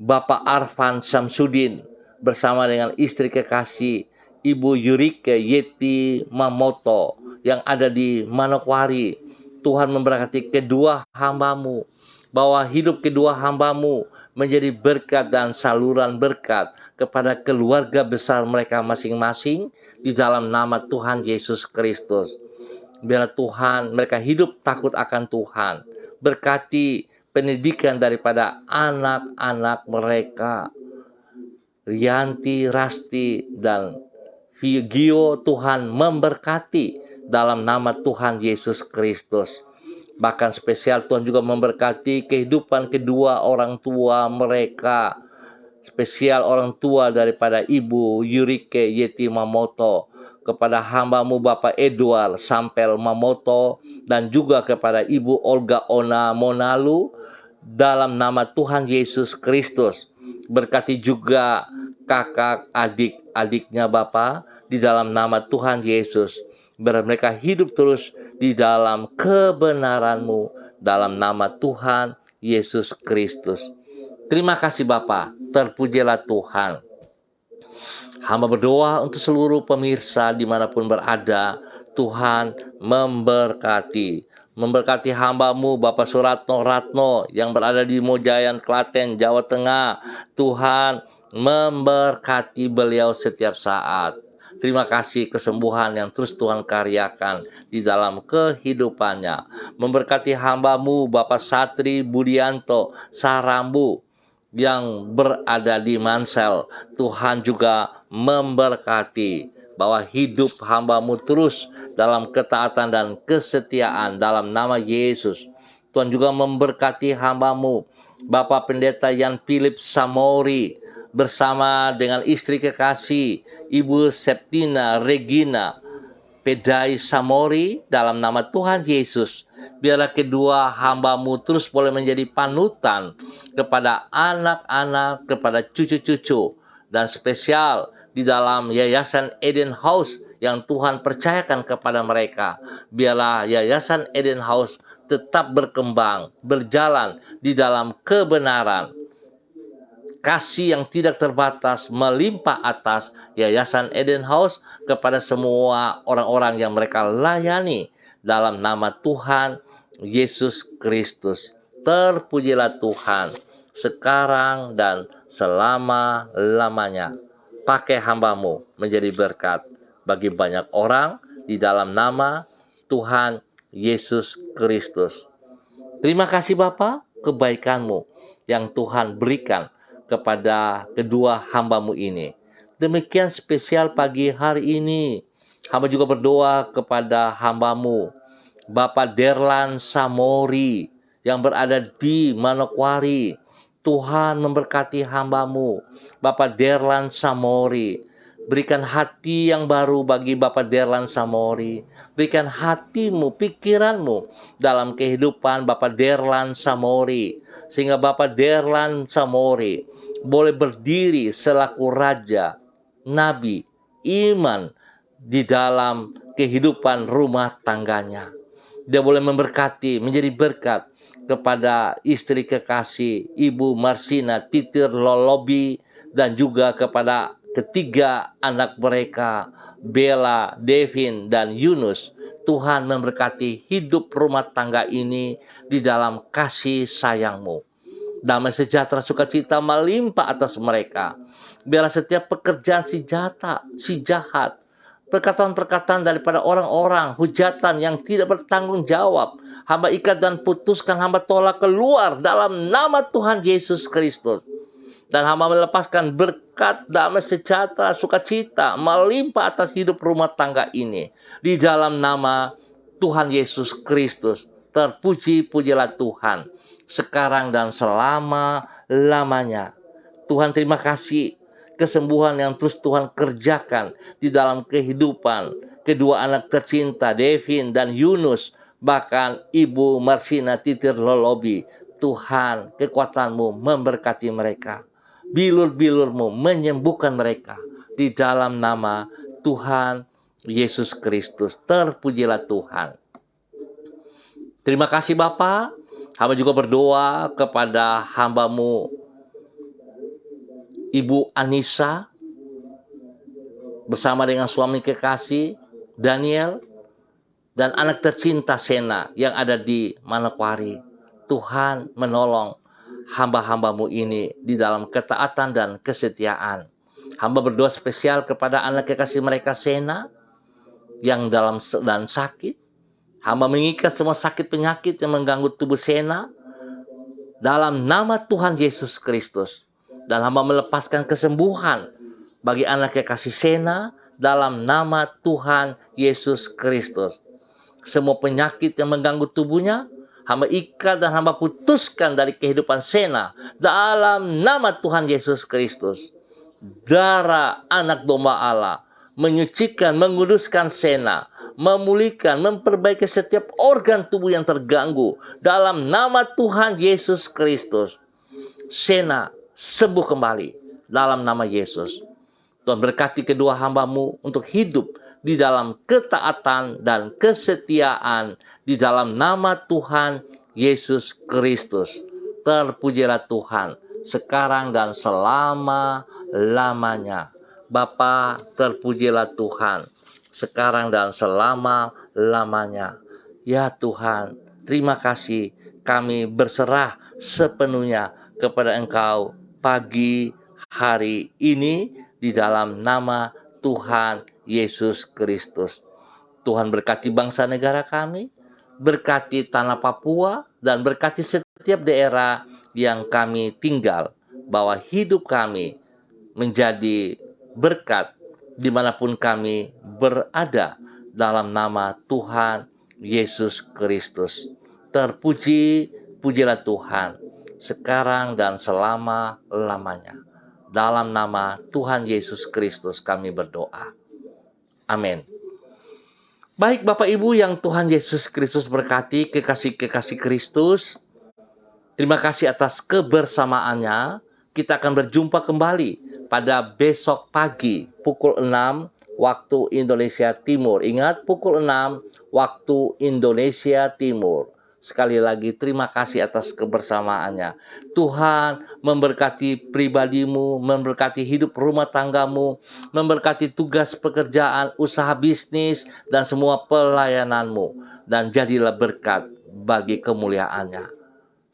Bapak Arfan Samsudin, bersama dengan istri kekasih, Ibu Yurike Yeti Mamoto, yang ada di Manokwari. Tuhan memberkati kedua hamba-Mu, bahwa hidup kedua hamba-Mu menjadi berkat dan saluran berkat kepada keluarga besar mereka masing-masing, di dalam nama Tuhan Yesus Kristus. Biarlah Tuhan mereka hidup takut akan Tuhan. Berkati pendidikan daripada anak-anak mereka, Rianti, Rasti, dan Vigio. Tuhan memberkati dalam nama Tuhan Yesus Kristus. Bahkan spesial Tuhan juga memberkati kehidupan kedua orang tua mereka, spesial orang tua daripada Ibu Yurike Yeti Mamoto, kepada hamba-Mu Bapak Edward Sampel Mamoto, dan juga kepada Ibu Olga Ona Monalu, dalam nama Tuhan Yesus Kristus. Berkati juga kakak adik-adiknya Bapa di dalam nama Tuhan Yesus. Biar mereka hidup terus di dalam kebenaran-Mu dalam nama Tuhan Yesus Kristus. Terima kasih Bapa, terpujilah Tuhan. Hamba berdoa untuk seluruh pemirsa dimanapun berada, Tuhan memberkati. Memberkati hamba-Mu Bapak Suratno Ratno yang berada di Mojayan, Klaten, Jawa Tengah. Tuhan memberkati beliau setiap saat. Terima kasih kesembuhan yang terus Tuhan karyakan di dalam kehidupannya. Memberkati hamba-Mu Bapak Satri Budianto Sarambu yang berada di Mansel. Tuhan juga memberkati bahwa hidup hamba-Mu terus dalam ketaatan dan kesetiaan dalam nama Yesus. Tuhan juga memberkati hamba-Mu Bapak Pendeta Yan Philip Samori bersama dengan istri kekasih Ibu Septina Regina Pedai Samori dalam nama Tuhan Yesus. Biarlah kedua hamba-Mu terus boleh menjadi panutan kepada anak-anak, kepada cucu-cucu, dan spesial di dalam Yayasan Eden House yang Tuhan percayakan kepada mereka. Biarlah Yayasan Eden House tetap berkembang, berjalan di dalam kebenaran. Kasih yang tidak terbatas melimpah atas Yayasan Eden House kepada semua orang-orang yang mereka layani dalam nama Tuhan Yesus Kristus. Terpujilah Tuhan sekarang dan selama-lamanya. Pakai hamba-Mu menjadi berkat bagi banyak orang di dalam nama Tuhan Yesus Kristus. Terima kasih Bapa, kebaikan-Mu yang Tuhan berikan kepada kedua hamba-Mu ini. Demikian spesial pagi hari ini. Hamba juga berdoa kepada hamba-Mu Bapak Derlan Samori yang berada di Manokwari. Tuhan memberkati hamba-Mu Bapak Derlan Samori. Berikan hati yang baru bagi Bapak Derlan Samori. Berikan hati-Mu, pikiran-Mu dalam kehidupan Bapak Derlan Samori. Sehingga Bapak Derlan Samori boleh berdiri selaku raja, nabi, iman di dalam kehidupan rumah tangganya. Dia boleh memberkati, menjadi berkat kepada istri kekasih Ibu Marsina Titir Lolobi, dan juga kepada ketiga anak mereka, Bella, Devin, dan Yunus. Tuhan memberkati hidup rumah tangga ini di dalam kasih sayang-Mu. Damai sejahtera sukacita melimpah atas mereka. Biarlah setiap pekerjaan si jahat, perkataan-perkataan daripada orang-orang, hujatan yang tidak bertanggung jawab, hamba ikat dan putuskan, hamba tolak keluar dalam nama Tuhan Yesus Kristus. Dan hamba melepaskan berkat, damai sejahtera, sukacita melimpah atas hidup rumah tangga ini. Di dalam nama Tuhan Yesus Kristus. Terpuji-pujilah Tuhan sekarang dan selama-lamanya. Tuhan, terima kasih kesembuhan yang terus Tuhan kerjakan di dalam kehidupan kedua anak tercinta Devin dan Yunus, bahkan Ibu Marsina Titir Lolobi. Tuhan, kekuatan-Mu memberkati mereka. Bilur-bilur-Mu menyembuhkan mereka di dalam nama Tuhan Yesus Kristus. Terpujilah Tuhan. Terima kasih Bapa. Hamba juga berdoa kepada hamba-Mu Ibu Anissa bersama dengan suami kekasih Daniel dan anak tercinta Sena yang ada di Manokwari. Tuhan menolong hamba-hamba-Mu ini di dalam ketaatan dan kesetiaan. Hamba berdoa spesial kepada anak kekasih mereka Sena yang dalam dan sakit. Hamba mengikat semua sakit penyakit yang mengganggu tubuh Sena dalam nama Tuhan Yesus Kristus. Dan hamba melepaskan kesembuhan bagi anak kekasih Sena dalam nama Tuhan Yesus Kristus. Semua penyakit yang mengganggu tubuhnya, hamba ikat dan hamba putuskan dari kehidupan Sena dalam nama Tuhan Yesus Kristus. Darah anak domba Allah menyucikan, menguduskan Sena, memulihkan, memperbaiki setiap organ tubuh yang terganggu dalam nama Tuhan Yesus Kristus. Sena sembuh kembali dalam nama Yesus. Tuhan berkati kedua hamba-Mu untuk hidup di dalam ketaatan dan kesetiaan di dalam nama Tuhan Yesus Kristus. Terpujilah Tuhan sekarang dan selama-lamanya. Bapa, terpujilah Tuhan sekarang dan selama-lamanya. Ya Tuhan, terima kasih, kami berserah sepenuhnya kepada Engkau pagi hari ini di dalam nama Tuhan Yesus Kristus. Tuhan berkati bangsa negara kami, berkati tanah Papua, dan berkati setiap daerah yang kami tinggal, bahwa hidup kami menjadi berkat dimanapun kami berada dalam nama Tuhan Yesus Kristus. Pujilah Tuhan sekarang dan selama-lamanya. Dalam nama Tuhan Yesus Kristus kami berdoa. Amin. Baik Bapak Ibu yang Tuhan Yesus Kristus berkati, kekasih-kekasih Kristus, terima kasih atas kebersamaannya. Kita akan berjumpa kembali pada besok pagi pukul 6 waktu Indonesia Timur. Ingat, pukul 6 waktu Indonesia Timur. Sekali lagi terima kasih atas kebersamaannya. Tuhan memberkati pribadimu, memberkati hidup rumah tanggamu, memberkati tugas pekerjaan, usaha bisnis, dan semua pelayananmu. Dan jadilah berkat bagi kemuliaannya.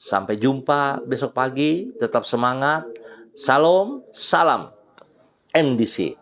Sampai jumpa besok pagi, tetap semangat. Salam, salam MDC.